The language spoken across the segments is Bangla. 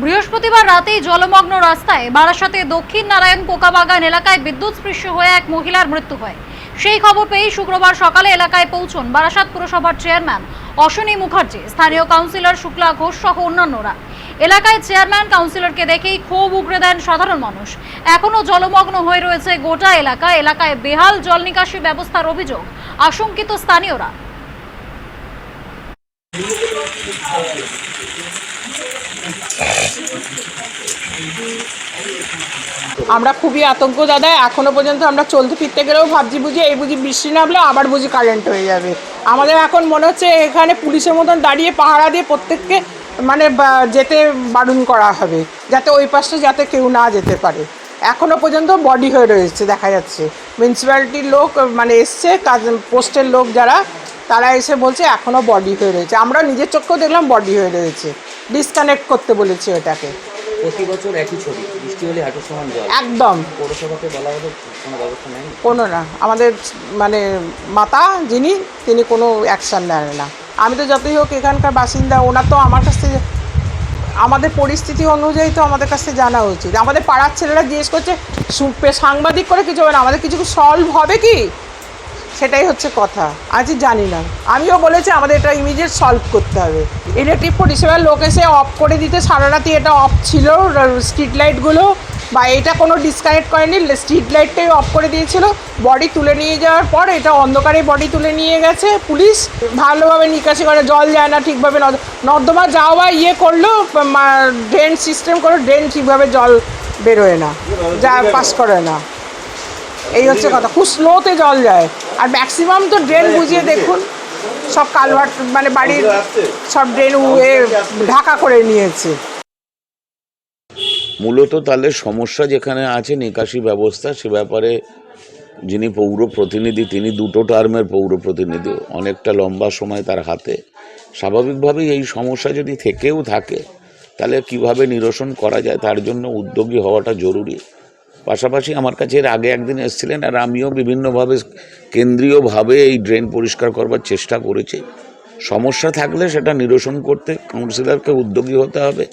বৃহস্পতিবার রাতেই জলমগ্ন রাস্তায় বারাসাতে দক্ষিণ নারায়ণ কোকাবাগান এলাকায় বিদ্যুৎস্পৃষ্ট হয়ে এক মহিলার মৃত্যু হয়। সেই খবর পেয়ে শুক্রবার সকালে এলাকায় পৌঁছন বারাসাত পুরসভার চেয়ারম্যান অশ্বনী মুখার্জি, স্থানীয় কাউন্সিলর শুক্লা ঘোষ সহ অন্যান্যরা। এলাকায় চেয়ারম্যান কাউন্সিলরকে দেখেই ক্ষোভ উগরে দেন সাধারণ মানুষ। এখনো জলমগ্ন হয়ে রয়েছে গোটা এলাকা। এলাকায় বেহাল জল নিকাশি ব্যবস্থার অভিযোগ আশঙ্কিত স্থানীয়রা। আমরা খুবই আতঙ্ক দাদা। এখনো পর্যন্ত আমরা চলতে ফিরতে গেলেও ভাবছি বুঝি এই বুঝি বৃষ্টি নামলে আবার বুঝি কারেন্ট হয়ে যাবে। আমাদের এখন মনে হচ্ছে এখানে পুলিশের মতন দাঁড়িয়ে পাহারা দিয়ে প্রত্যেককে মানে যেতে বারণ করা হবে, যাতে ওই পাশটা যাতে কেউ না যেতে পারে। এখনো পর্যন্ত বডি হয়ে রয়েছে দেখা যাচ্ছে। মিউনিসিপ্যালিটির লোক মানে এসছে, কাজ পোস্টের লোক যারা, তারা এসে বলছে এখনও বডি হয়ে রয়েছে। আমরা নিজের চোখেও দেখলাম বডি হয়ে রয়েছে। ডিসকানেক্ট করতে বলেছি ওটাকে। প্রতি বছর একই ছবি, বৃষ্টি হলে হাঁটুর সমান জল। একদম পৌরসভাকে বলা হলো, কোনো ব্যবস্থা নেই? কোনো না, আমাদের মানে মাতা যিনি, তিনি কোনো অ্যাকশান নেন না। আমি তো যতই হোক এখানকার বাসিন্দা, ওনার তো আমার কাছ থেকে আমাদের পরিস্থিতি অনুযায়ী তো আমাদের কাছ থেকে জানা উচিত। আমাদের পাড়ার ছেলেরা জিজ্ঞেস করছে সাংবাদিক করে কিছু হবে না, আমাদের কিছু সলভ হবে কি, সেটাই হচ্ছে কথা। আজ জানি না, আমিও বলেছি আমাদের এটা ইমিডিয়েট সলভ করতে হবে। ইলেকট্রিক পরিষেবার লোক এসে অফ করে দিতে, সারা রাতি এটা অফ ছিল স্ট্রিট লাইটগুলো, বা এটা কোনো ডিসকানেক্ট করেনি, স্ট্রিট লাইটটাই অফ করে দিয়েছিল। বডি তুলে নিয়ে যাওয়ার পর এটা অন্ধকারে বডি তুলে নিয়ে গেছে পুলিশ। ভালোভাবে নিকাশি করে, জল যায় না ঠিকভাবে, নর্দমা যাও বা ইয়ে করলো, ড্রেন সিস্টেম করে, ড্রেন ঠিকভাবে জল বেরোয় না, যা পাস করে না। এই হচ্ছে কথা, খুব স্লোতে জল যায়। আর ম্যাক্সিমাম তো ড্রেন বুঝিয়ে দেখুন, সব কালভার্ট মানে বাড়ির সব ড্রেন ঢাকা করে নিয়েছে। মূলত তাহলে সমস্যা যেখানে আছে নিকাশি ব্যবস্থা, সে ব্যাপারে যিনি পৌর প্রতিনিধি, তিনি দুটো টার্মের পৌর প্রতিনিধি, অনেকটা লম্বা সময় তার হাতে। স্বাভাবিকভাবেই এই সমস্যা যদি থেকেও থাকে, তাহলে কিভাবে নিরসন করা যায় তার জন্য উদ্যোগী হওয়াটা জরুরি। পাশাপাশি আমার কাছে এর আগে একদিন এসেছিলেন, আর আমিও বিভিন্নভাবে কেন্দ্রীয়ভাবে এই ড্রেন পরিষ্কার করবার চেষ্টা করেছি। সমস্যা থাকলে সেটা নিরসন করতে কাউন্সিলরকে উদ্যোগী হতে হবে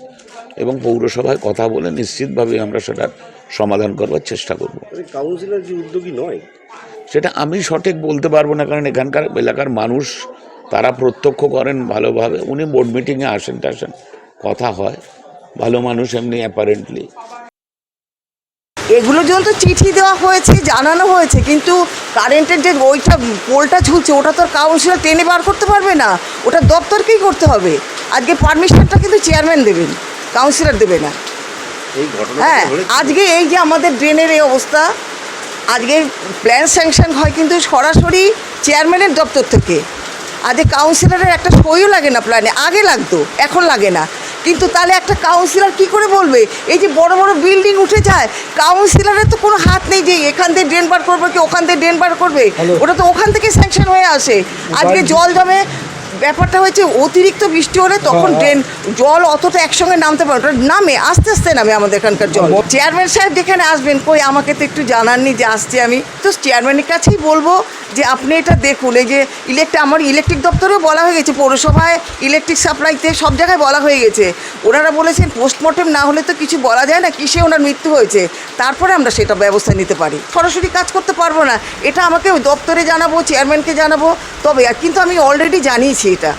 এবং পৌরসভায় কথা বলে নিশ্চিতভাবে আমরা সেটার সমাধান করবার চেষ্টা করব। কাউন্সিলর কি উদ্যোগী নয় সেটা আমি সঠিক বলতে পারবো না, কারণ এখানকার এলাকার মানুষ তারা প্রত্যক্ষ করেন ভালোভাবে। উনি বোর্ড মিটিংয়ে আসেন টাসেন, কথা হয়, ভালো মানুষ এমনি অ্যাপারেন্টলি। এগুলোর জন্য তো চিঠি দেওয়া হয়েছে, জানানো হয়েছে, কিন্তু কারেন্টের যে ওইটা পোলটা ঝুলছে ওটা তো কাউন্সিলর টেনে বার করতে পারবে না, ওটা দপ্তরকেই করতে হবে। আজকে পারমিশনটা কিন্তু চেয়ারম্যান দেবেন, কাউন্সিলর দেবে না। হ্যাঁ, আজকে এই যে আমাদের ড্রেনের এই অবস্থা, আজকে প্ল্যান স্যাংশন হয় কিন্তু সরাসরি চেয়ারম্যানের দপ্তর থেকে। আজকে কাউন্সিলরের একটা সইও লাগে না প্ল্যানে, আগে লাগতো, এখন লাগে না। কিন্তু তাহলে একটা কাউন্সিলর কি করে বলবে? এই যে বড় বড় বিল্ডিং উঠে যায়, কাউন্সিলরের তো কোনো হাত নেই যে এখান থেকে ড্রেন বার করবে কি ওখান থেকে ড্রেন বার করবে, ওটা তো ওখান থেকে স্যাংশন হয়ে আসে। আজকে জল জমে, ব্যাপারটা হয়েছে অতিরিক্ত বৃষ্টি হলে তখন ড্রেন জল অতটা একসঙ্গে নামতে পারে, ওটা নামে আস্তে আস্তে নামে আমাদের এখানকার জল। চেয়ারম্যান সাহেব যেখানে আসবেন, কই আমাকে তো একটু জানাননি যে আসছি। আমি তো চেয়ারম্যানের কাছেই বলবো যে আপনি এটা দেখুন। এই যে আমার ইলেকট্রিক দপ্তরেও বলা হয়ে গেছে, পৌরসভায় ইলেকট্রিক সাপ্লাইতে সব জায়গায় বলা হয়ে গেছে। ওনারা বলেছেন পোস্টমর্টেম না হলে তো কিছু বলা যায় না, কিসে ওনার মৃত্যু হয়েছে, তারপরে আমরা সেটা ব্যবস্থা নিতে পারি। সরাসরি কাজ করতে পারবো না, এটা আমাকে দপ্তরে জানাবো, চেয়ারম্যানকে জানাবো, তবে কিন্তু আমি অলরেডি জানিয়েছি এটা।